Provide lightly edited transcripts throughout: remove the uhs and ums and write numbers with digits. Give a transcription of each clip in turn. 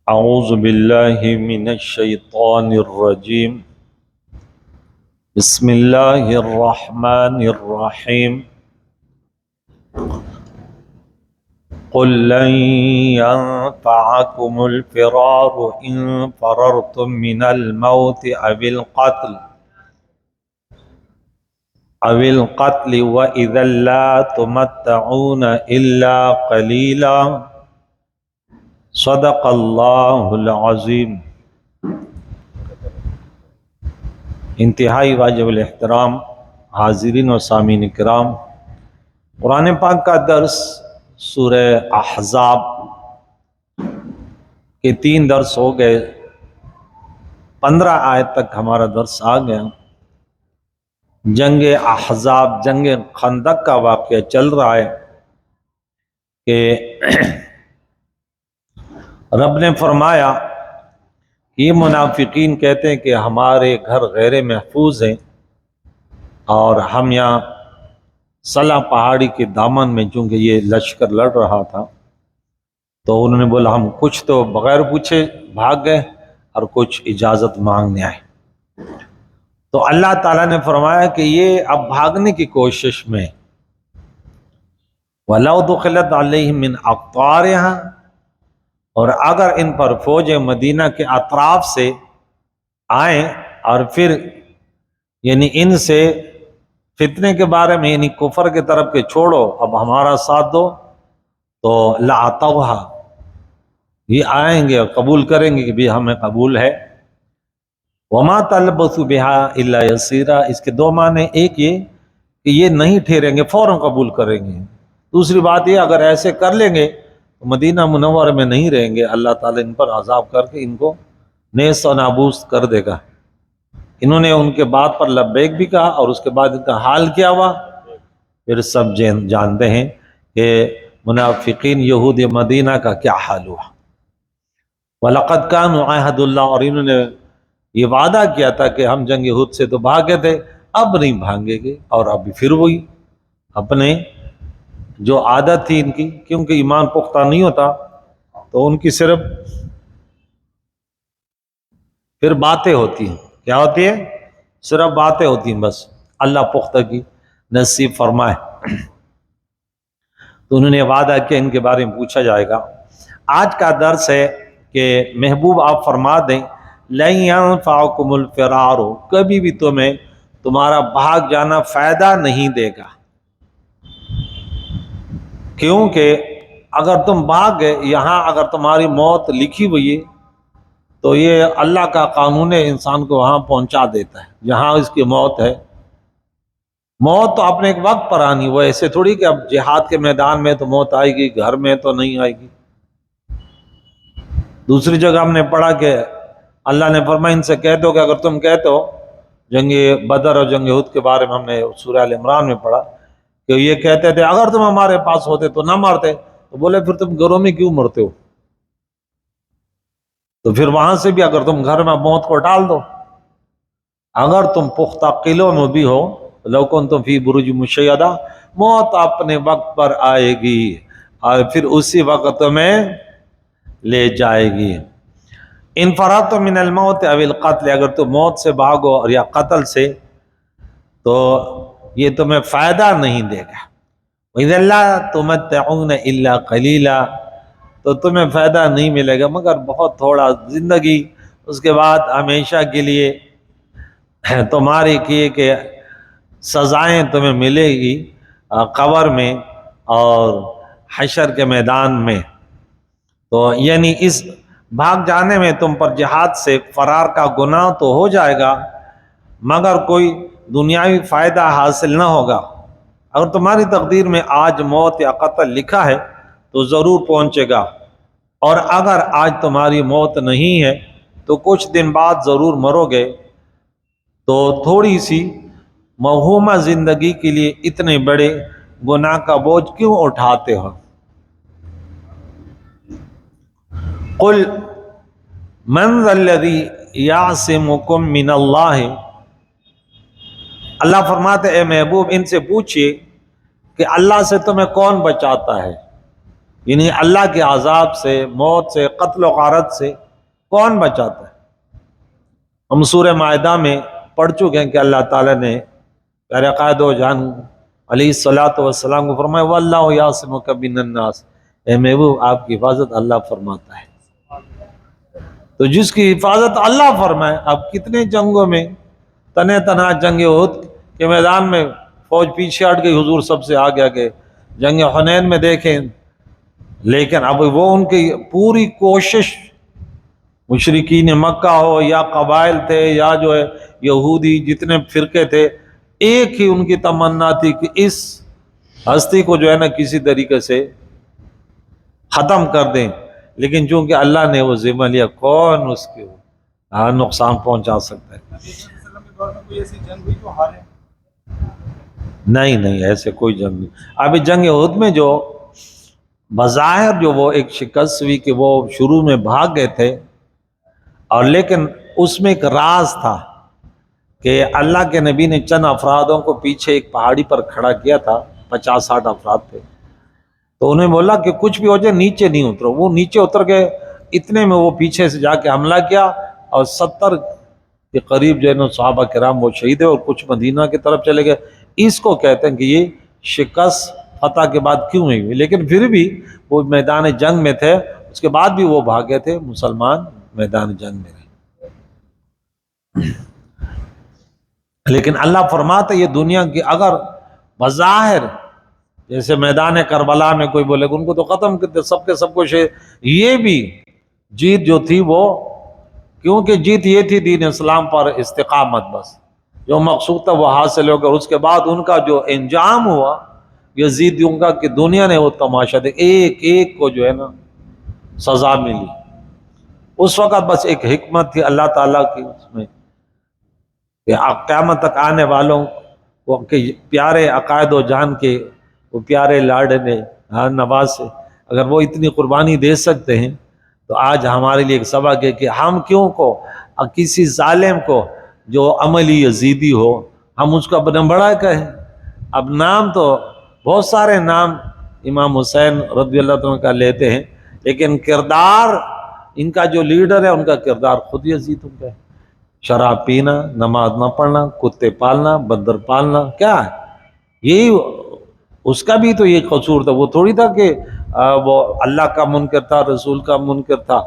اعوذ باللہ من الشیطان الرجیم بسم اللہ الرحمن الرحیم قل لن ينفعكم الفرار ان فررتم من الموت او القتل وإذا لا تمتعون الا قلیلا صدق اللہ العظیم۔ انتہائی واجب الاحترام حاضرین و سامعین کرام، قرآن پاک کا درس سورہ احزاب کے 3 درس ہو گئے، 15 آیت تک ہمارا درس آ گیا۔ جنگ احزاب، جنگ خندق کا واقعہ چل رہا ہے کہ رب نے فرمایا یہ منافقین کہتے ہیں کہ ہمارے گھر غیر محفوظ ہیں اور ہم یہاں صلہ پہاڑی کے دامن میں، چونکہ یہ لشکر لڑ رہا تھا تو انہوں نے بولا ہم کچھ تو بغیر پوچھے بھاگ گئے اور کچھ اجازت مانگنے آئے۔ تو اللہ تعالیٰ نے فرمایا کہ یہ اب بھاگنے کی کوشش میں وَلَوْ دُخِلَتْ عَلَيْهِمْ مِنْ أَقْطَارِهَا، اور اگر ان پر فوج مدینہ کے اطراف سے آئیں اور پھر یعنی ان سے فتنے کے بارے میں، یعنی کفر کے طرف کے چھوڑو اب ہمارا ساتھ دو، تو لَعَطَوْهَا، یہ آئیں گے اور قبول کریں گے کہ بھی ہمیں قبول ہے۔ وَمَا تَلْبَثُوا بِهَا إِلَّا يَسِيرًا، اس کے 2 معنی، ایک یہ کہ یہ نہیں ٹھہریں گے، فوراً قبول کریں گے۔ دوسری بات یہ اگر ایسے کر لیں گے مدینہ منورہ میں نہیں رہیں گے، اللہ تعالیٰ ان پر عذاب کر کے ان کو نیست و نابود کر دے گا۔ انہوں نے ان کے بات پر لبیک بھی کہا، اور اس کے بعد ان کا حال کیا ہوا پھر سب جانتے ہیں کہ منافقین یہود مدینہ کا کیا حال ہوا۔ وَلَقَدْ كَانُوا عَاهَدُوا اللَّهِ، اور انہوں نے یہ وعدہ کیا تھا کہ ہم جنگ احد سے تو بھاگے تھے، اب نہیں بھاگیں گے، اور اب پھر وہی اپنے جو عادت تھی ان کی، کیونکہ ایمان پختہ نہیں ہوتا تو ان کی صرف پھر باتیں ہوتی ہیں۔ کیا ہوتی ہے؟ صرف باتیں ہوتی ہیں، بس اللہ پختگی نصیب فرمائے۔ تو انہوں نے وعدہ کیا ان کے بارے میں پوچھا جائے گا۔ آج کا درس ہے کہ محبوب آپ فرما دیں لَن يَنفَعَكُمُ الْفِرَارُ، کبھی بھی تمہیں تمہارا بھاگ جانا فائدہ نہیں دے گا، کیونکہ اگر تم بھاگ گئے، یہاں اگر تمہاری موت لکھی ہوئی ہے تو یہ اللہ کا قانون ہے، انسان کو وہاں پہنچا دیتا ہے جہاں اس کی موت ہے۔ موت تو اپنے ایک وقت پر آنی، وہ ایسے تھوڑی کہ اب جہاد کے میدان میں تو موت آئے گی، گھر میں تو نہیں آئے گی۔ دوسری جگہ ہم نے پڑھا کہ اللہ نے فرمایا ان سے کہتے ہو کہ اگر تم کہتے ہو، جنگ بدر اور جنگ احد کے بارے میں ہم نے سورہ ال عمران میں پڑھا کہ یہ کہتے تھے اگر تم ہمارے پاس ہوتے تو نہ مارتے، تو بولے پھر تم گھروں میں کیوں مرتے ہو؟ تو پھر وہاں سے بھی اگر تم گھر میں موت کو ڈال دو، اگر تم پختہ قلعوں میں بھی ہو، لو کنتم فی بروج مشیدہ، موت اپنے وقت پر آئے گی اور پھر اسی وقت میں لے جائے گی۔ ان فررتم من الموت او القتل، اگر تم موت سے بھاگو اور یا قتل سے تو یہ تمہیں فائدہ نہیں دے گا۔ وَإِذَا لَا تُمَتَّعُونَ إِلَّا قَلِيلًا، تو تمہیں فائدہ نہیں ملے گا مگر بہت تھوڑا زندگی، اس کے بعد ہمیشہ کے لیے تمہاری کیے کہ سزائیں تمہیں ملے گی قبر میں اور حشر کے میدان میں۔ تو یعنی اس بھاگ جانے میں تم پر جہاد سے فرار کا گناہ تو ہو جائے گا مگر کوئی دنیاوی فائدہ حاصل نہ ہوگا۔ اگر تمہاری تقدیر میں آج موت یا قتل لکھا ہے تو ضرور پہنچے گا، اور اگر آج تمہاری موت نہیں ہے تو کچھ دن بعد ضرور مرو گے، تو تھوڑی سی موہومہ زندگی کے لیے اتنے بڑے گناہ کا بوجھ کیوں اٹھاتے ہو؟ قل من ذا الذی یعصمکم من اللہ، اللہ فرماتے اے محبوب ان سے پوچھئے کہ اللہ سے تمہیں کون بچاتا ہے؟ یعنی اللہ کے عذاب سے، موت سے، قتل و غارت سے کون بچاتا ہے؟ ہم سورہ مائدہ میں پڑھ چکے ہیں کہ اللہ تعالیٰ نے پیارے قائد و جان علیہ الصلوۃ والسلام کو فرمایا واللہ یعصمک من الناس، اے محبوب آپ کی حفاظت اللہ فرماتا ہے۔ تو جس کی حفاظت اللہ فرمائے، اب کتنے جنگوں میں تنہ تنہا جنگ احد کے میدان میں فوج پیچھے ہٹ گئی، حضور سب سے آگے آگے، جنگ حنین میں دیکھیں، لیکن اب وہ ان کی پوری کوشش، مشرکین مکہ ہو یا قبائل تھے یا جو ہے یہودی جتنے فرقے تھے، ایک ہی ان کی تمنا تھی کہ اس ہستی کو جو ہے نا کسی طریقے سے ختم کر دیں، لیکن چونکہ اللہ نے وہ ذمہ لیا، کون اس کے نقصان پہنچا سکتا ہے؟ نبی صلی اللہ علیہ وسلم کے دور میں کوئی ایسی جنگ ہوئی جو ہارے؟ نہیں، ایسے کوئی جنگ نہیں۔ ابھی جنگ احد میں جو بظاہر جو وہ ایک شکست ہوئی کہ وہ شروع میں بھاگ گئے تھے، اور لیکن اس میں ایک راز تھا کہ اللہ کے نبی نے چند افرادوں کو پیچھے ایک پہاڑی پر کھڑا کیا تھا، 50-60 افراد تھے، تو انہیں بولا کہ کچھ بھی ہو جائے نیچے نہیں اترو۔ وہ نیچے اتر گئے، اتنے میں وہ پیچھے سے جا کے حملہ کیا، اور 70 کے قریب جو ہے نا صحابہ کرام وہ شہید ہے، اور کچھ مدینہ کی طرف چلے گئے۔ اس کو کہتے ہیں کہ یہ شکست فتح کے بعد کیوں ہوئی، لیکن پھر بھی وہ میدان جنگ میں تھے، اس کے بعد بھی وہ بھاگے تھے، مسلمان میدان جنگ میں رہے۔ لیکن اللہ فرماتا ہے یہ دنیا کی اگر بظاہر جیسے میدان کربلا میں کوئی بولے کہ ان کو تو ختم کرتے سب کے سب کو یہ بھی جیت جو تھی وہ، کیونکہ جیت یہ تھی دین اسلام پر استقامت، بس جو مقصود تھا وہ حاصل ہو گیا، اور اس کے بعد ان کا جو انجام ہوا یزیدیوں کا کہ دنیا نے وہ تماشا دیکھ، ایک ایک کو جو ہے نا سزا ملی۔ اس وقت بس ایک حکمت تھی اللہ تعالیٰ کی اس میں کہ قیامت تک آنے والوں کو کہ پیارے عقائد و جان کے وہ پیارے لاڈلے نواز سے اگر وہ اتنی قربانی دے سکتے ہیں تو آج ہمارے لیے ایک سبق ہے کہ ہم کیوں کو کسی ظالم کو جو عملی یزیدی ہو ہم اس کو اپنا بڑا کہیں۔ اب نام تو بہت سارے نام امام حسین رضی اللہ عنہ کا لیتے ہیں، لیکن کردار ان کا جو لیڈر ہے ان کا کردار خود یزید کا ہے۔ شراب پینا، نماز نہ پڑھنا، کتے پالنا، بندر پالنا، کیا ہے یہی اس کا بھی تو یہ قصور تھا۔ وہ تھوڑی تھا کہ وہ اللہ کا منکر تھا، رسول کا منکر تھا،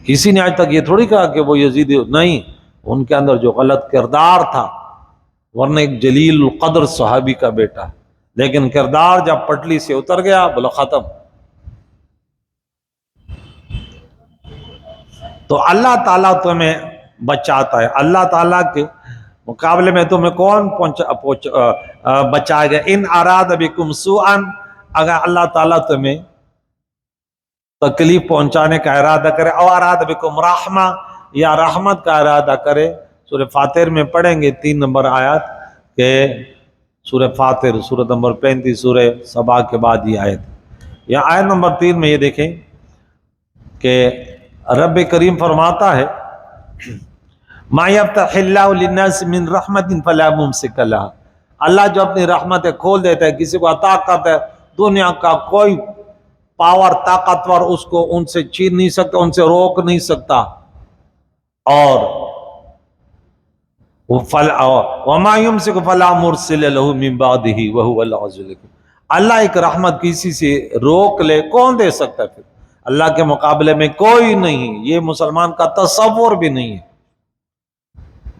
کسی نے آج تک یہ تھوڑی کہا کہ وہ یزیدی نہیں، ان کے اندر جو غلط کردار تھا، ورنہ ایک جلیل القدر صحابی کا بیٹا، لیکن کردار جب پٹلی سے اتر گیا بولا ختم۔ تو اللہ تعالیٰ تمہیں بچاتا ہے، اللہ تعالیٰ کے مقابلے میں تمہیں کون بچائے گا؟ ان اراد بکم سوءا، اگر اللہ تعالیٰ تمہیں تکلیف پہنچانے کا ارادہ کرے، او اراد بکم رحمہ، یا رحمت کا ارادہ کرے۔ سورہ فاتر میں پڑھیں گے 3 نمبر آیت کہ سورہ فاتر سورہ نمبر 35 سورہ سبا کے بعد یہ آیت، یا آیت نمبر 3 میں یہ دیکھیں کہ رب کریم فرماتا ہے ما یفتح اللہ للناس من رحمت فلا ممسک لها، اللہ جو اپنی رحمتیں کھول دیتا ہے کسی کو عطا کرتا ہے، دنیا کا کوئی پاور طاقتور اس کو ان سے چھین نہیں سکتا، ان سے روک نہیں سکتا۔ اور وما یمسک فلا مرسل له من بعده وهو العزیز الحکیم، اللہ ایک رحمت کسی سے روک لے کون دے سکتا ہے؟ پھر اللہ کے مقابلے میں کوئی نہیں، یہ مسلمان کا تصور بھی نہیں ہے۔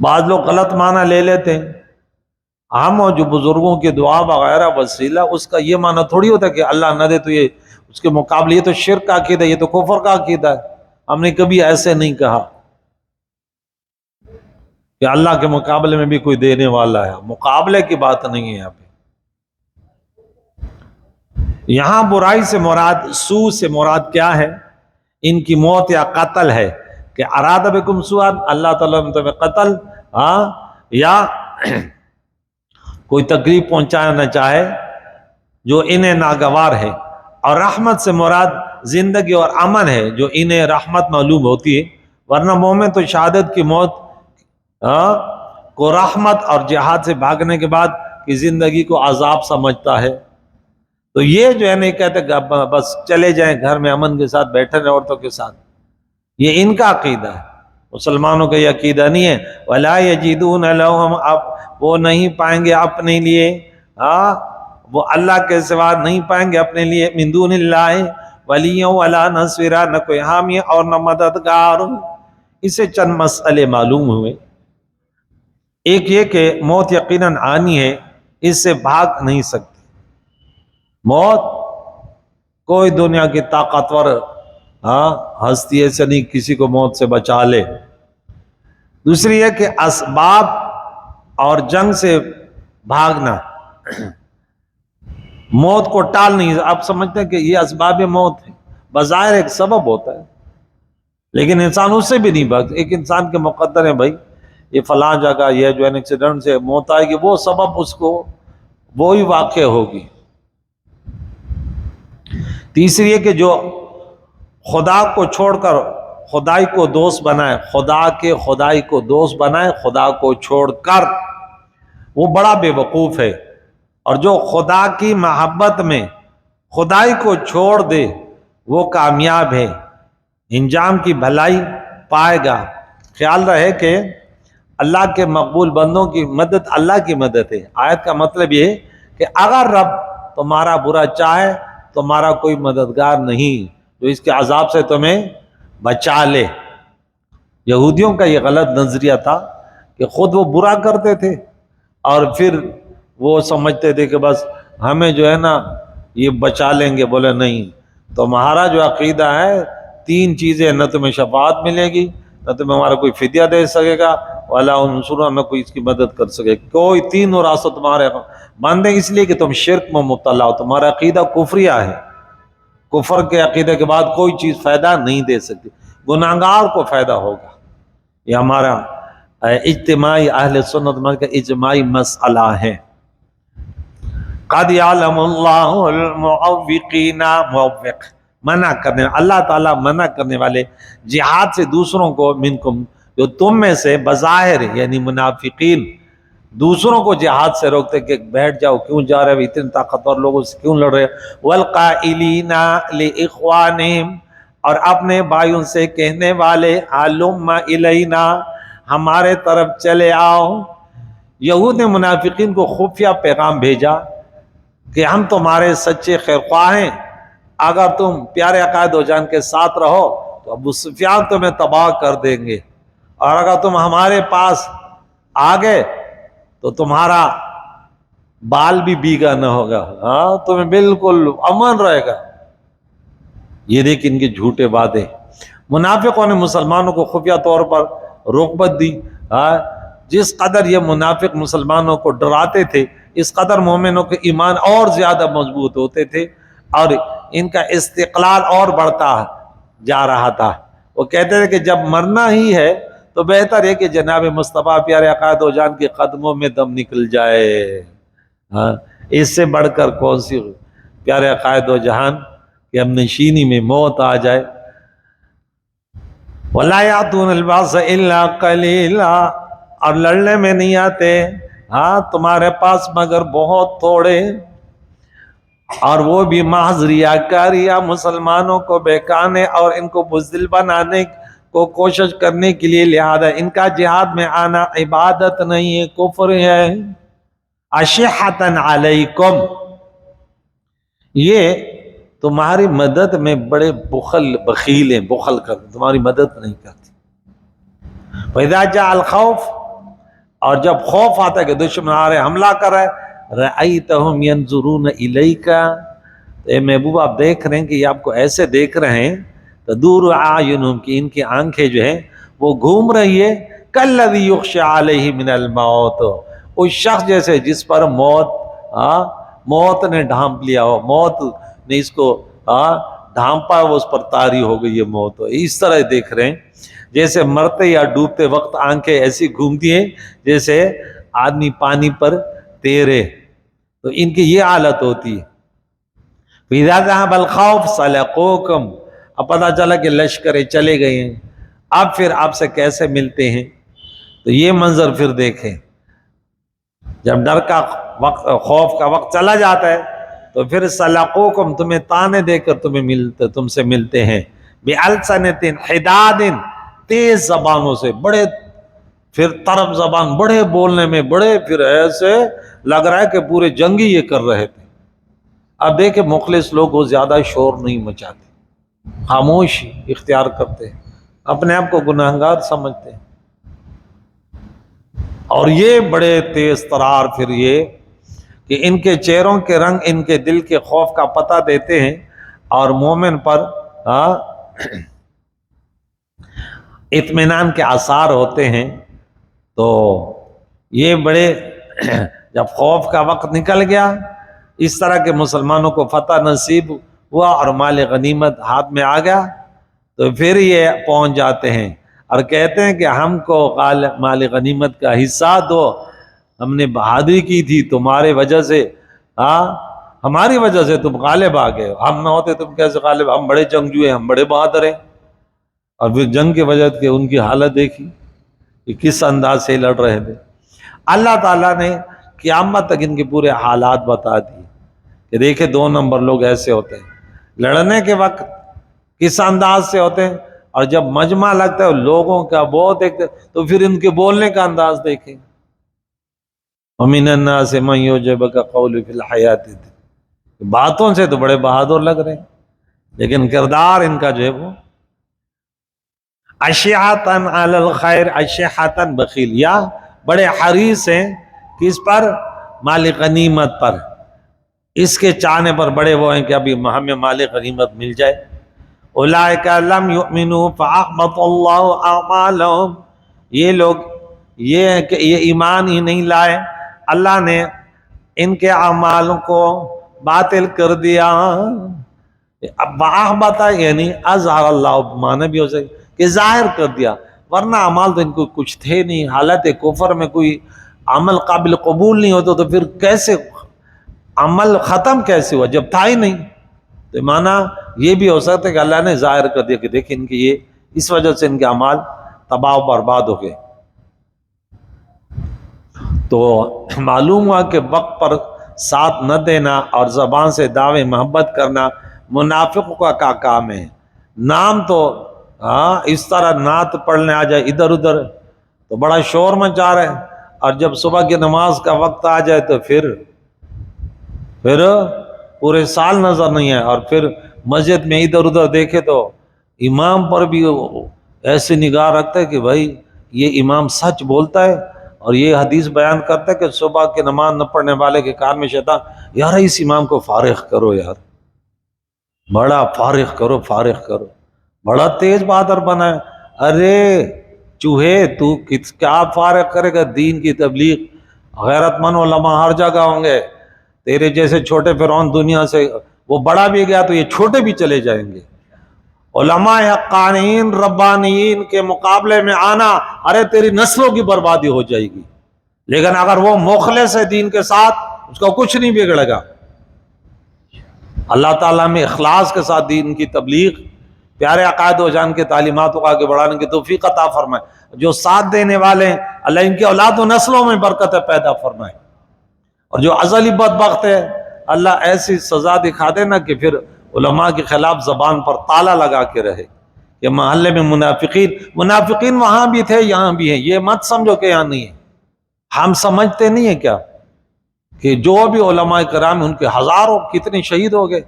بعض لوگ غلط معنی لے لیتے ہیں، ہم اور جو بزرگوں کی دعا وغیرہ وسیلہ، اس کا یہ معنی تھوڑی ہوتا ہے کہ اللہ نہ دے تو یہ اس کے مقابلے، یہ تو شرک کا عقیدہ، یہ تو کفر کا عقیدہ ہے۔ ہم نے کبھی ایسے نہیں کہا کہ اللہ کے مقابلے میں بھی کوئی دینے والا ہے، مقابلے کی بات نہیں ہے۔ یہاں پہ یہاں برائی سے مراد، سوء سے مراد کیا ہے؟ ان کی موت یا قتل ہے، کہ اراد بکم سوءا، اللہ تعالیٰ نے تمہیں قتل یا کوئی تکلیف پہنچانا چاہے جو انہیں ناگوار ہے، اور رحمت سے مراد زندگی اور امن ہے جو انہیں رحمت معلوم ہوتی ہے، ورنہ مومن تو شہادت کی موت کو رحمت اور جہاد سے بھاگنے کے بعد کی زندگی کو عذاب سمجھتا ہے۔ تو یہ جو ہے نہیں کہتے کہ اب بس چلے جائیں گھر میں امن کے ساتھ بیٹھے رہیں عورتوں کے ساتھ، یہ ان کا عقیدہ ہے، مسلمانوں کا یہ عقیدہ نہیں ہے۔ وَلَا يَجِدُونَ لَهُمْ، اب وہ نہیں پائیں گے اپنے لیے، وہ اللہ کے سوا نہیں پائیں گے اپنے لیے، من دون اللہ ولیًا ولا نصیرا، نہ کوئی حامی اور نہ مددگار۔ اس سے چند مسئلے معلوم ہوئے۔ ایک یہ کہ موت یقیناً آنی ہے، اس سے بھاگ نہیں سکتے، موت کوئی دنیا کی طاقتور ہستی ایسے نہیں کسی کو موت سے بچا لے۔ دوسری یہ کہ اسباب اور جنگ سے بھاگنا موت کو ٹال نہیں، آپ سمجھتے ہیں کہ یہ اسباب موت ہے، بظاہر ایک سبب ہوتا ہے لیکن انسان اس سے بھی نہیں بھاگتا۔ ایک انسان کے مقدر ہے بھائی یہ فلاں جگہ یہ جو ہے ایکسیڈنٹ سے موت آئے گی، وہ سبب اس کو وہی واقع ہوگی۔ تیسری یہ کہ جو خدا کو چھوڑ کر خدائی کو دوست بنائے، خدا کے خدائی کو دوست بنائے خدا کو چھوڑ کر، وہ بڑا بے وقوف ہے، اور جو خدا کی محبت میں خدائی کو چھوڑ دے وہ کامیاب ہے، انجام کی بھلائی پائے گا۔ خیال رہے کہ اللہ کے مقبول بندوں کی مدد اللہ کی مدد ہے۔ آیت کا مطلب یہ ہے کہ اگر رب تمہارا برا چاہے تمہارا کوئی مددگار نہیں جو اس کے عذاب سے تمہیں بچا لے۔ یہودیوں کا یہ غلط نظریہ تھا کہ خود وہ برا کرتے تھے اور پھر وہ سمجھتے تھے کہ بس ہمیں جو ہے نا یہ بچا لیں گے۔ بولے نہیں، تمہارا جو عقیدہ ہے تین چیزیں، نہ تمہیں شفاعت ملے گی، نہ تمہیں ہمارا کوئی فدیہ دے سکے گا، ولا انصرنا، نہ کوئی اس کی مدد کر سکے، کوئی تینوں راستہ تمہارے بند ہیں، اس لیے کہ تم شرک میں مبتلا ہو، تمہارا عقیدہ کفریہ ہے۔ کفر کے عقیدے کے بعد کوئی چیز فائدہ نہیں دے سکتی، گناہگار کو فائدہ ہوگا۔ یہ ہمارا اجتماعی اہل سنت مت کا اجتماعی مسئلہ ہے۔ قد یعلم اللہ المعوقین، موقع منع کرنے، اللہ تعالیٰ منع کرنے والے جہاد سے دوسروں کو، منکم جو تم میں سے، بظاہر یعنی منافقین دوسروں کو جہاد سے روکتے کہ بیٹھ جاؤ، کیوں جا رہے، اتنے طاقتور لوگوں سے کیوں لڑ رہے، والقائلین لاخوانہم، اور اپنے بھائیوں سے کہنے والے ہلم الینا، ہمارے طرف چلے آؤ۔ یہود نے منافقین کو خفیہ پیغام بھیجا کہ ہم تمہارے سچے خیرخواہ ہیں، اگر تم پیارے عقائد و جان کے ساتھ رہو تو ابو سفیان تمہیں تباہ کر دیں گے، اور اگر تم ہمارے پاس آ گئے تو تمہارا بال بھی بیگا نہ ہوگا، تمہیں بالکل امن رہے گا۔ یہ دیکھ ان کے جھوٹے وعدے۔ منافقوں نے مسلمانوں کو خفیہ طور پر رغبت دی، جس قدر یہ منافق مسلمانوں کو ڈراتے تھے اس قدر مومنوں کے ایمان اور زیادہ مضبوط ہوتے تھے اور ان کا استقلال اور بڑھتا جا رہا تھا۔ وہ کہتے تھے کہ جب مرنا ہی ہے تو بہتر ہے کہ جناب مصطفیٰ پیارے عقائد و جان کے قدموں میں دم نکل جائے، اس سے بڑھ کر کون سی پیارے عقائد و جہان کہ ہم نشینی میں موت آ جائے۔ وَلَا يَأْتُونَ الْبَأْسَ إِلَّا قَلِيلًا، اور لڑنے میں نہیں آتے تمہارے پاس مگر بہت تھوڑے، اور وہ بھی محض ریاکاری، مسلمانوں کو بہکانے اور ان کو بزدل بنانے کو کوشش کرنے کے لیے، لہذا ان کا جہاد میں آنا عبادت نہیں ہے، کفر ہے۔ اشحۃ علیکم، یہ تمہاری مدد میں بڑے بخیل ہیں، بخل کر تمہاری مدد نہیں کرتی۔ وَإِذَا جَاءَ الْخَوْفُ، اور جب خوف آتا ہے کہ دشمن آ رہے حملہ کر رہے، رَأَيْتَهُمْ يَنْظُرُونَ إِلَيْكَ، اے محبوب آپ دیکھ رہے ہیں کہ یہ آپ کو ایسے دیکھ رہے ہیں، تدور اعینہم، کہ ان کی آنکھیں جو ہیں وہ گھوم رہی ہے، کالذی یغشی علیہ من الموت، اس شخص جیسے جس پر موت نے ڈھانپ لیا ہو، موت نے اس کو ڈھانپا، وہ اس پر طاری ہو گئی ہے موت، اس طرح دیکھ رہے ہیں جیسے مرتے یا ڈوبتے وقت آنکھیں ایسی گھومتی ہیں جیسے آدمی پانی پر تیرے، تو ان کی یہ حالت ہوتی ہے۔ فَإِذَا ذَهَبَ الْخَوْفُ سَلَقُوكُمْ، اب پتہ چلا کہ لشکریں چلے گئے ہیں، اب پھر آپ سے کیسے ملتے ہیں؟ تو یہ منظر پھر دیکھیں، جب ڈر کا وقت، خوف کا وقت چلا جاتا ہے تو پھر سلقوکم تمہیں تانے دے کر تم سے ملتے ہیں، بِأَلْسَنَةٍ حِدَادٍ تیز زبانوں سے، بڑے پھر طرب زبان، بڑے بولنے میں، بڑے پھر ایسے لگ رہا ہے کہ پورے جنگی یہ کر رہے تھے۔ اب دیکھیں مخلص لوگ وہ زیادہ شور نہیں مچاتے، خاموشی اختیار کرتے ہیں، اپنے آپ کو گناہگار سمجھتے ہیں، اور یہ بڑے تیز ترار پھر یہ کہ ان کے چہروں کے رنگ ان کے دل کے خوف کا پتہ دیتے ہیں، اور مومن پر اطمینان کے آثار ہوتے ہیں۔ تو یہ بڑے جب خوف کا وقت نکل گیا، اس طرح کے مسلمانوں کو فتح نصیب ہوا اور مال غنیمت ہاتھ میں آ گیا، تو پھر یہ پہنچ جاتے ہیں اور کہتے ہیں کہ ہم کو مال غنیمت کا حصہ دو، ہم نے بہادری کی تھی تمہارے وجہ سے، ہماری وجہ سے تم غالب آ گئے، ہم نہ ہوتے تم کیسے غالب، ہم بڑے جنگجو ہیں، ہم بڑے بہادر ہیں۔ اور پھر جنگ کی وجہ سے ان کی حالت دیکھی کہ کس انداز سے لڑ رہے تھے۔ اللہ تعالیٰ نے قیامت تک ان کے پورے حالات بتا دیے کہ دیکھیں 2 نمبر لوگ ایسے ہوتے ہیں، لڑنے کے وقت کس انداز سے ہوتے ہیں، اور جب مجمع لگتا ہے لوگوں کا بہت دیکھتے تو پھر ان کے بولنے کا انداز دیکھیں۔ وَمِنَ النَّاسِ مَن يُعْجِبُكَ قَوْلُهُ فِي الْحَيَاةِ الدُّنْيَا، باتوں سے تو بڑے بہادر لگ رہے ہیں لیکن کردار ان کا جو ہے وہ اشیعتاً علی الخیر، اشیعتاً بخیل، یا بڑے حریص ہیں کس پر، مال غنیمت پر، اس کے چاہنے پر بڑے وہ ہیں کہ ابھی ہمیں مال غنیمت مل جائے۔ اولئک لم یؤمنوا فاحبط اللہ اعمالهم، یہ لوگ یہ ہے کہ یہ ایمان ہی نہیں لائے، اللہ نے ان کے اعمال کو باطل کر دیا۔ احبط یعنی اظہر اللہ، معنی بھی ہو سکے کہ ظاہر کر دیا، ورنہ اعمال تو ان کو کچھ تھے نہیں، حالت کفر میں کوئی عمل قابل قبول نہیں ہوتا تو پھر کیسے عمل ختم کیسے ہوا جب تھا ہی نہیں؟ تو معنی یہ بھی ہو سکتا ہے کہ اللہ نے ظاہر کر دیا کہ دیکھیں ان کی یہ اس وجہ سے ان کے اعمال تباہ و برباد ہو گئے۔ تو معلوم ہوا کہ وقت پر ساتھ نہ دینا اور زبان سے دعوے محبت کرنا منافقوں کا کام ہے۔ نام تو اس طرح نعت پڑھنے آ جائے ادھر ادھر تو بڑا شور مچا رہے ہیں، اور جب صبح کی نماز کا وقت آ جائے تو پھر پورے سال نظر نہیں آئے، اور پھر مسجد میں ادھر ادھر دیکھے تو امام پر بھی ایسی نگاہ رکھتا ہے کہ بھائی یہ امام سچ بولتا ہے، اور یہ حدیث بیان کرتا ہے کہ صبح کی نماز نہ پڑھنے والے کے کان میں شیطان، یار اس امام کو فارغ کرو، یار بڑا فارغ کرو، بڑا تیز بہادر بنا ہے۔ ارے چوہے تو کیا فارغ کرے گا؟ دین کی تبلیغ، غیرت مند علماء ہر جگہ ہوں گے، تیرے جیسے چھوٹے فرعون دنیا سے وہ بڑا بھی گیا تو یہ چھوٹے بھی چلے جائیں گے۔ علماء حقانیین ربانیین کے مقابلے میں آنا، ارے تیری نسلوں کی بربادی ہو جائے گی، لیکن اگر وہ مخلص ہے دین کے ساتھ اس کو کچھ نہیں بگڑے گا۔ اللہ تعالیٰ میں اخلاص کے ساتھ دین کی تبلیغ، پیارے عقائد و جان کے تعلیمات کو آگے بڑھانے کی توفیق عطا فرمائے۔ جو ساتھ دینے والے ہیں اللہ ان کے اولاد و نسلوں میں برکت پیدا فرمائے، اور جو ازلی بدبخت ہے اللہ ایسی سزا دکھا دینا کہ پھر علماء کے خلاف زبان پر تالا لگا کے رہے کہ محلے میں منافقین وہاں بھی تھے یہاں بھی ہیں، یہ مت سمجھو کہ یہاں نہیں ہے۔ ہم سمجھتے نہیں ہیں کیا کہ جو بھی علماء کرام ان کے ہزاروں کتنے شہید ہو گئے،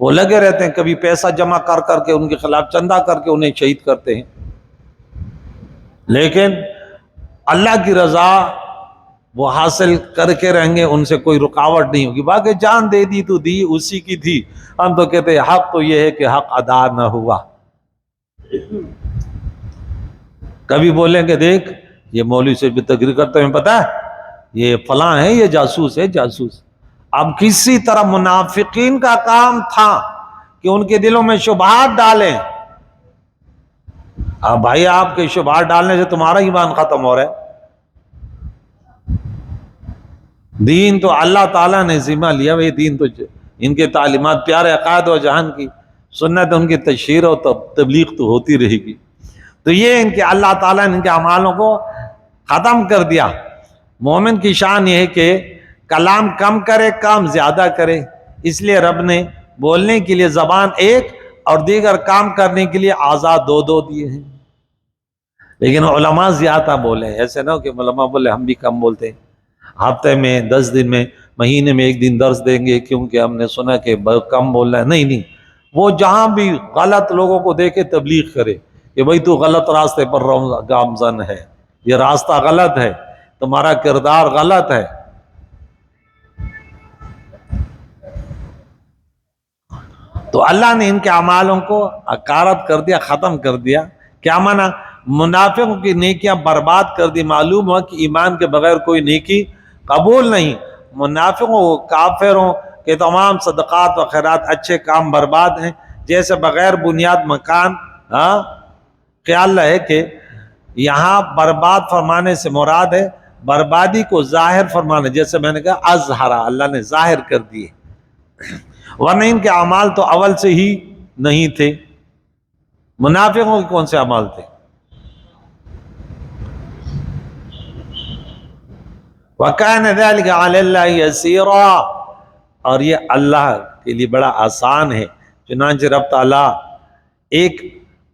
وہ لگے رہتے ہیں، کبھی پیسہ جمع کر کر کے ان کے خلاف چندہ کر کے انہیں شہید کرتے ہیں، لیکن اللہ کی رضا وہ حاصل کر کے رہیں گے، ان سے کوئی رکاوٹ نہیں ہوگی۔ باقی جان دے دی تو دی اسی کی تھی، ہم تو کہتے ہیں حق تو یہ ہے کہ حق ادا نہ ہوا۔ کبھی بولیں کہ دیکھ یہ مولوی سے بھی تقریر کرتے ہیں، پتہ ہے یہ فلاں ہے، یہ جاسوس ہے، جاسوس۔ اب کسی طرح منافقین کا کام تھا کہ ان کے دلوں میں شبہات ڈالیں۔ اب بھائی آپ کے شبہات ڈالنے سے تمہارا ایمان ختم ہو رہا ہے۔ دین تو اللہ تعالیٰ نے ذمہ لیا، وہ دین تو ان کے تعلیمات پیارے عقائد و جہان کی سنت، ان کی تشہیر و تبلیغ تو ہوتی رہے گی۔ تو یہ ان کے اللہ تعالیٰ نے ان کے اعمالوں کو ختم کر دیا۔ مومن کی شان یہ ہے کہ کلام کم کرے، کام زیادہ کرے، اس لیے رب نے بولنے کے لیے زبان ایک اور دیگر کام کرنے کے لیے آزاد دو دو دیے ہیں. لیکن علماء زیادہ بولے، ایسے نہ ہو کہ علماء بولے ہم بھی کم بولتے ہیں، ہفتے میں 10 دن میں مہینے میں 1 دن درس دیں گے کیونکہ ہم نے سنا کہ کم بولنا ہے. نہیں، وہ جہاں بھی غلط لوگوں کو دیکھے تبلیغ کرے کہ بھئی تو غلط راستے پر گامزن ہے، یہ راستہ غلط ہے، تمہارا کردار غلط ہے. تو اللہ نے ان کے اعمالوں کو اکارت کر دیا، ختم کر دیا. کیا معنی؟ منافقوں کی نیکیاں برباد کر دی. معلوم ہوا کہ ایمان کے بغیر کوئی نیکی قبول نہیں. منافقوں کافروں کے تمام صدقات و خیرات اچھے کام برباد ہیں. جیسے بغیر بنیاد مکان، خیال رہے کہ یہاں برباد فرمانے سے مراد ہے بربادی کو ظاہر فرمانے، جیسے میں نے کہا اظہرا، اللہ نے ظاہر کر دیے، ورنہ ان کے اعمال تو اول سے ہی نہیں تھے. منافقوں کے کون سے اعمال تھے؟ وَكَانَ ذَلِكَ عَلَى اللَّهِ يَسِيرًا، اور یہ اللہ کے لیے بڑا آسان ہے. چنانچہ رب تعالیٰ ایک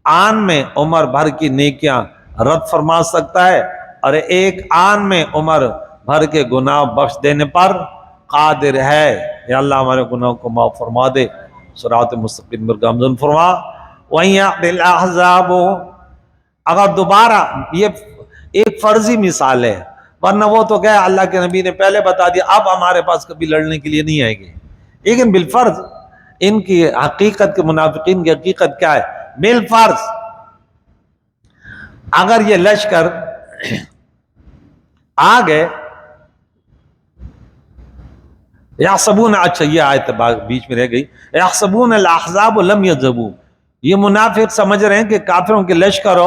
آن میں عمر بھر کی نیکیاں رد فرما سکتا ہے اور ایک آن میں عمر بھر کے گناہ بخش دینے پر قادر ہے. یا اللہ ہمارے گناہوں کو معاف فرما دے، صراط مستقیم پر گامزن فرما. وَإِن الْأَحْزَابُ، اگر دوبارہ، یہ ایک فرضی مثال ہے، ورنہ وہ تو گئے، اللہ کے نبی نے پہلے بتا دیا اب ہمارے پاس کبھی لڑنے کے لیے نہیں آئے گے. لیکن بالفرض ان کی حقیقت کے، منافقین کی حقیقت کیا ہے؟ بالفرض اگر یہ لشکر آ گئے، یحسبون، اچھا یہ آیت بیچ میں رہ گئی، یحسبون الاحزاب لم یذهبوا، یہ منافق سمجھ رہے ہیں کہ کافروں کے لشکر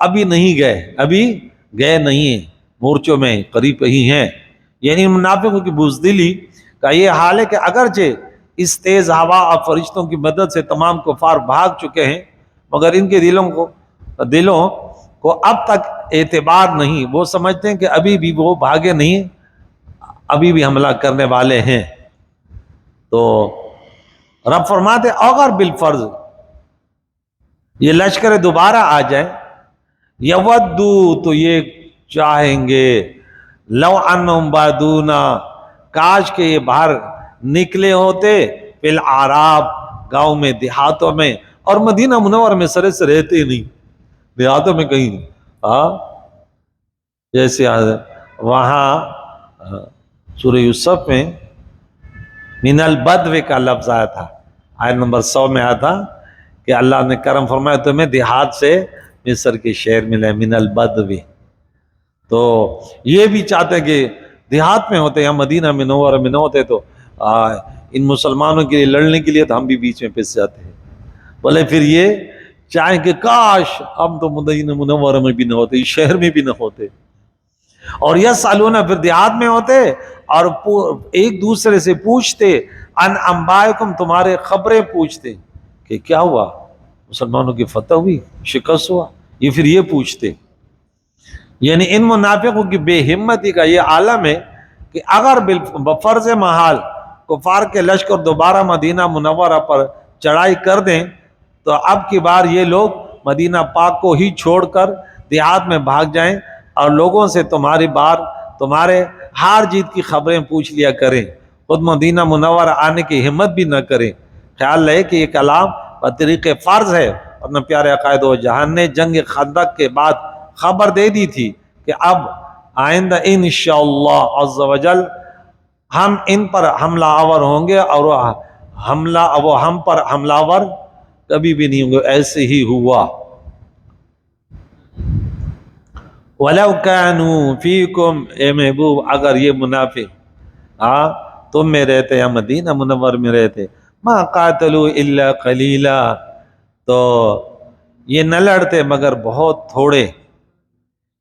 ابھی نہیں گئے، ابھی گئے نہیں ہیں، مورچوں میں قریب ہی ہیں. یعنی منافقوں کی بزدلی کا یہ حال ہے کہ اگرچہ اس تیز ہوا اور فرشتوں کی مدد سے تمام کفار بھاگ چکے ہیں، مگر ان کے دلوں کو اب تک اعتبار نہیں. وہ سمجھتے ہیں کہ ابھی بھی وہ بھاگے نہیں، ابھی بھی حملہ کرنے والے ہیں. تو رب فرماتے اگر بالفرض یہ لشکر دوبارہ آ جائے، یودو، تو یہ چاہیں گے، لو انہم بادونا، کاش کہ یہ باہر نکلے ہوتے، فی الاعراب، گاؤں میں، دیہاتوں میں، اور مدینہ منور میں سرے سے رہتے نہیں، دیہاتوں میں کہیں نہیں. جیسے وہاں سورہ یوسف میں من البدو کا لفظ آیا تھا، آیت نمبر 100 میں آیا تھا کہ اللہ نے کرم فرمایا تمہیں دیہات سے مصر کے شہر ملے، من البدو. تو یہ بھی چاہتے ہیں کہ دیہات میں ہوتے، یا مدینہ منورہ میں نہ ہوتے تو ان مسلمانوں کے لیے لڑنے کے لیے تو ہم بھی بیچ میں پھنس جاتے ہیں. بولے پھر یہ چاہیں کہ کاش ہم تو مدینہ منورہ میں بھی نہ ہوتے، شہر میں بھی نہ ہوتے، اور یسالون، پھر دیہات میں ہوتے اور ایک دوسرے سے پوچھتے، ان انبائکم، تمہارے خبریں پوچھتے کہ کیا ہوا، مسلمانوں کی فتح ہوئی، شکست ہوا، یہ پھر یہ پوچھتے. یعنی ان منافقوں کی بے ہمتی کا یہ عالم ہے کہ اگر بفرض محال کفار کے لشکر دوبارہ مدینہ منورہ پر چڑھائی کر دیں تو اب کی بار یہ لوگ مدینہ پاک کو ہی چھوڑ کر دیہات میں بھاگ جائیں اور لوگوں سے تمہارے ہار جیت کی خبریں پوچھ لیا کریں، خود مدینہ منورہ آنے کی ہمت بھی نہ کریں. خیال رہے کہ یہ کلام بطریق فرض ہے، اور پیارے عقائد و جہان نے جنگ خندق کے بعد خبر دے دی تھی کہ اب آئندہ انشاءاللہ عز و جل ہم ان پر حملہ آور ہوں گے، اور وہ ہم پر حملہ آور کبھی بھی نہیں ہوں گے. ایسے ہی ہوا. وَلَوْ كَانُوا فِيكُمْ، اے محبوب اگر یہ منافق تم میں رہتے یا مدینہ منور میں رہتے، مَا قَاتَلُوا إِلَّا قَلِيلًا، تو یہ نہ لڑتے مگر بہت تھوڑے.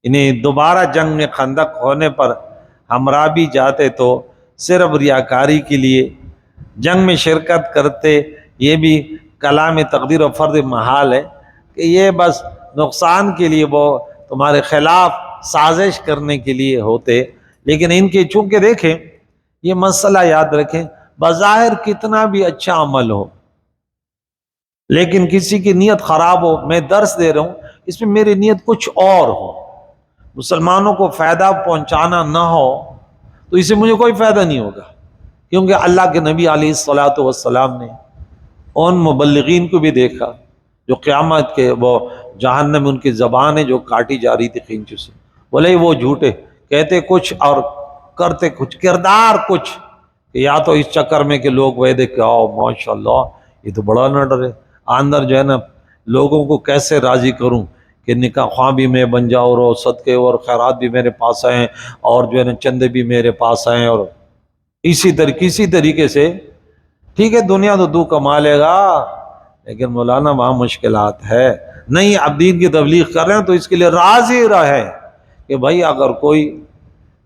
انہیں دوبارہ جنگ میں خندق ہونے پر ہمراہ بھی جاتے تو صرف ریاکاری کے لیے جنگ میں شرکت کرتے. یہ بھی کلام تقدیر و فرض محال ہے کہ یہ بس نقصان کے لیے، وہ تمہارے خلاف سازش کرنے کے لیے ہوتے. لیکن ان کے چونکہ دیکھیں یہ مسئلہ یاد رکھیں، بظاہر کتنا بھی اچھا عمل ہو، لیکن کسی کی نیت خراب ہو، میں درس دے رہا ہوں، اس میں میری نیت کچھ اور ہو، مسلمانوں کو فائدہ پہنچانا نہ ہو، تو اس سے مجھے کوئی فائدہ نہیں ہوگا، کیونکہ اللہ کے نبی علیہ الصلوۃ والسلام نے ان مبلغین کو بھی دیکھا جو قیامت کے وہ جہنم ان کی زبانیں جو کاٹی جا رہی تھی قینچوں سے، بولے وہ جھوٹے، کہتے کچھ اور کرتے کچھ، کردار کچھ، یا تو اس چکر میں کہ لوگ وہ دیکھ کے آؤ ماشاء اللہ یہ تو بڑا نڈر ہے، اندر جو ہے نا لوگوں کو کیسے راضی کروں کہ نکاح خواہ بھی میں بن جاؤں اور صدقے اور خیرات بھی میرے پاس آئیں اور جو ہے نا چندے بھی میرے پاس آئیں، اور کسی طریقے سے ٹھیک ہے دنیا تو تو کما لے گا، لیکن مولانا وہاں مشکلات ہے، نہیں اب دین کی تبلیغ کر رہے ہیں تو اس کے لیے راضی رہے کہ بھائی اگر کوئی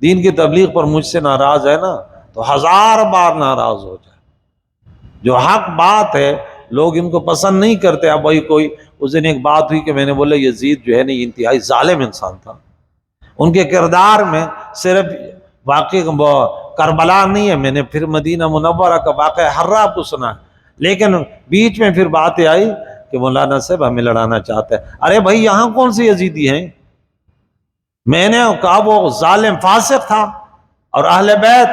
دین کی تبلیغ پر مجھ سے ناراض ہے نا تو 1000 بار ناراض ہو جائے، جو حق بات ہے لوگ ان کو پسند نہیں کرتے۔ اب بھائی کوئی اس دن ایک بات ہوئی کہ میں نے بولا یزید جو ہے نا یہ انتہائی ظالم انسان تھا، ان کے کردار میں صرف واقعی کربلا نہیں ہے، میں نے پھر مدینہ منورہ کا واقعہ ہر آپ کو سنا، لیکن بیچ میں پھر باتیں آئی کہ مولانا صاحب ہمیں لڑانا چاہتا ہے، ارے بھائی یہاں کون سے یزیدی ہیں؟ میں نے کہا وہ ظالم فاسق تھا اور اہل بیت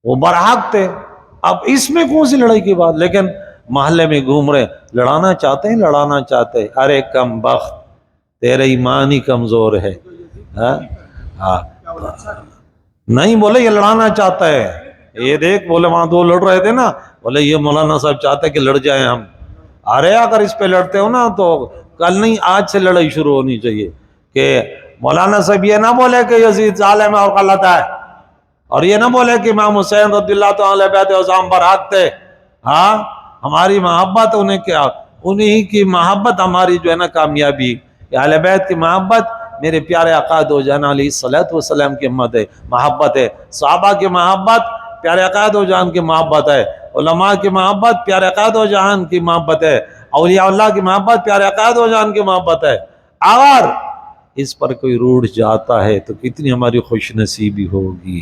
وہ برحق تھے، اب اس میں کون سی لڑائی کی بات؟ لیکن محلے میں گھوم رہے لڑانا چاہتے ہیں، لڑانا چاہتے ہیں، ارے کم بخت تیرے ایمان ہی کمزور ہے، ہاں نہیں بولے یہ لڑانا چاہتا ہے، یہ دیکھ بولے وہاں دو لڑ رہے تھے نا، بولے یہ مولانا صاحب چاہتے ہیں کہ لڑ جائیں ہم، ارے اگر اس پہ لڑتے ہو نا تو کل نہیں آج سے لڑائی شروع ہونی چاہیے کہ مولانا صاحب یہ نہ بولے کہ یزید ظالم ہے اور غلط ہے، اور یہ نہ بولے کہ امام حسین رضی اللہ تعالیٰ بیعت عظام برحق تھے، ہاں ہماری محبت انہیں کیا، انہی کی محبت ہماری جو ہے نا کامیابی، اہل بیت کی محبت میرے پیارے آقا دو جان علیہ الصلوۃ والسلام کی محبت ہے، صحابہ کی محبت پیارے آقا دو جان کی محبت ہے، علماء کی محبت پیارے آقا دو جان کی محبت ہے، اولیاء اللہ کی محبت پیارے آقا دو جان کی محبت ہے، اگر اس پر کوئی روٹھ جاتا ہے تو کتنی ہماری خوش نصیبی ہوگی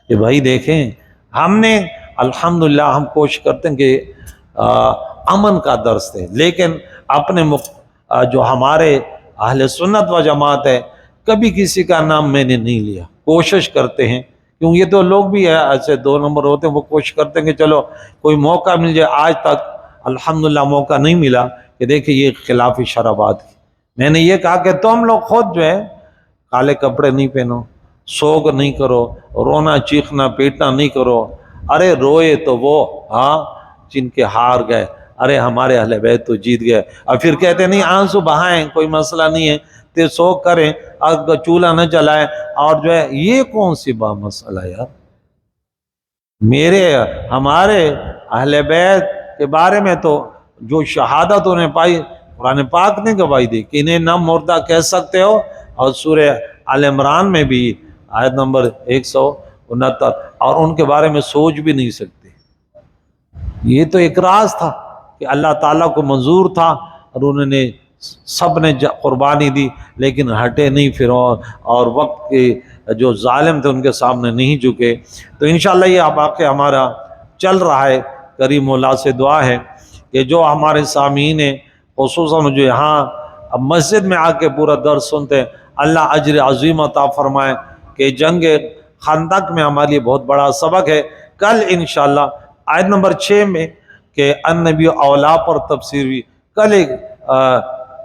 کہ بھائی دیکھیں ہم نے الحمدللہ ہم کوشش کرتے ہیں کہ امن کا درس دیں، لیکن اپنے جو ہمارے اہل سنت و جماعت ہے کبھی کسی کا نام میں نے نہیں لیا، کوشش کرتے ہیں، کیونکہ یہ تو لوگ بھی ہے ایسے 2 نمبر ہوتے ہیں، وہ کوشش کرتے ہیں کہ چلو کوئی موقع مل جائے، آج تک الحمدللہ موقع نہیں ملا کہ دیکھیں یہ خلاف شرع بات کی۔ میں نے یہ کہا کہ تم لوگ خود جو ہے کالے کپڑے نہیں پہنو، سوگ نہیں کرو، رونا چیخنا پیٹنا نہیں کرو، ارے روئے تو وہ ہاں جن کے ہار گئے، ارے ہمارے اہل بیت تو جیت گئے، اور پھر کہتے نہیں آنسو بہائیں کوئی مسئلہ نہیں ہے، تے سوگ کریں اور چولہا نہ جلائیں، اور جو ہے یہ کون سی مسئلہ یار؟ ہمارے اہل بیت کے بارے میں تو جو شہادت انہیں پائی قرآن پاک نے گواہی دی کہ انہیں نہ مردہ کہہ سکتے ہو، اور سورہ آل عمران میں بھی آیت نمبر 169، اور ان کے بارے میں سوچ بھی نہیں سکتے۔ یہ تو ایک راز تھا کہ اللہ تعالیٰ کو منظور تھا اور انہوں نے سب نے قربانی دی، لیکن ہٹے نہیں پھر، اور وقت کے جو ظالم تھے ان کے سامنے نہیں جھکے۔ تو انشاءاللہ یہ واقعہ ہمارا چل رہا ہے، کریم مولا سے دعا ہے کہ جو ہمارے سامعین ہیں خصوصاً جو یہاں اب مسجد میں آ کے پورا درس سنتے ہیں، اللہ اجر عظیم عطا فرمائے کہ جنگ خندق میں ہمارے لیے بہت بڑا سبق ہے۔ کل انشاءاللہ آیت نمبر 6 میں کہ النبی اولا پر تفسیر ہوئی، کل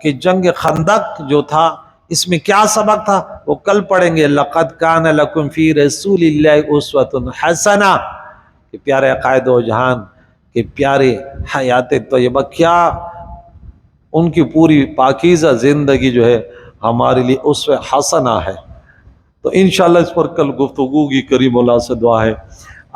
کہ جنگ خندق جو تھا اس میں کیا سبق تھا وہ کل پڑھیں گے۔ لَقَدْ كَانَ لَكُمْ فِي رَسُولِ اللَّهِ أُسْوَةٌ حَسَنَةٌ کہ پیارے عقائد و جہان کہ پیارے حیات طیبہ، کیا ان کی پوری پاکیزہ زندگی جو ہے ہمارے لیے اسوہ حسنہ ہے۔ تو انشاءاللہ اس پر کل گفتگو کی کریم اللہ سے دعا ہے،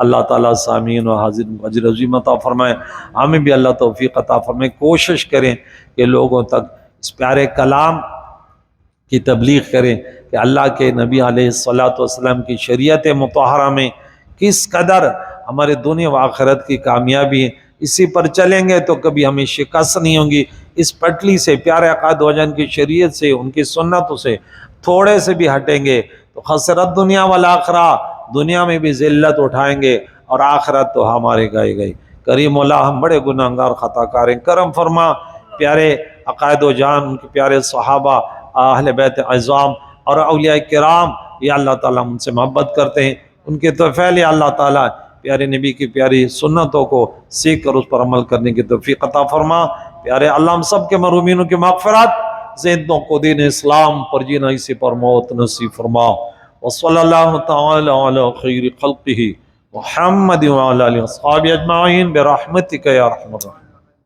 اللہ تعالیٰ سامعین و حاضرین کو اجر عظیم عطا فرمائے، ہمیں بھی اللہ توفیق عطا فرمائے، کوشش کریں کہ لوگوں تک اس پیارے کلام کی تبلیغ کریں کہ اللہ کے نبی علیہ الصلوۃ والسلام کی شریعت مطہرہ میں کس قدر ہمارے دنیا و آخرت کی کامیابی ہے، اسی پر چلیں گے تو کبھی ہمیں شکست نہیں ہوں گی۔ اس پٹلی سے پیارے آقا دو جان کی شریعت سے، ان کی سنتوں سے تھوڑے سے بھی ہٹیں گے تو خسرت دنیا والآخرہ، دنیا میں بھی ذلت اٹھائیں گے اور آخرت تو ہمارے گئے گئی۔ کریم اللہ ہم بڑے گناہگار خطا کار ہیں، کرم فرما پیارے عقائد و جان، ان کے پیارے صحابہ، اہل بیت اعظام اور اولیاء کرام، یا اللہ تعالیٰ ہم ان سے محبت کرتے ہیں، ان کے توفیل یا اللہ تعالیٰ پیارے نبی کی پیاری سنتوں کو سیکھ کر اس پر عمل کرنے کی توفیق عطا فرما۔ پیارے اللہ ہم سب کے مرحومینوں کی مغفرت، زندوں کو دین اسلام پر جینا، اسی پر موت نصیب فرما۔ وصلی اللہ تعالی علی خیر خلقہ محمد وعلی آلہ وصحبہ اجمعین برحمتک یا ارحم الراحمین۔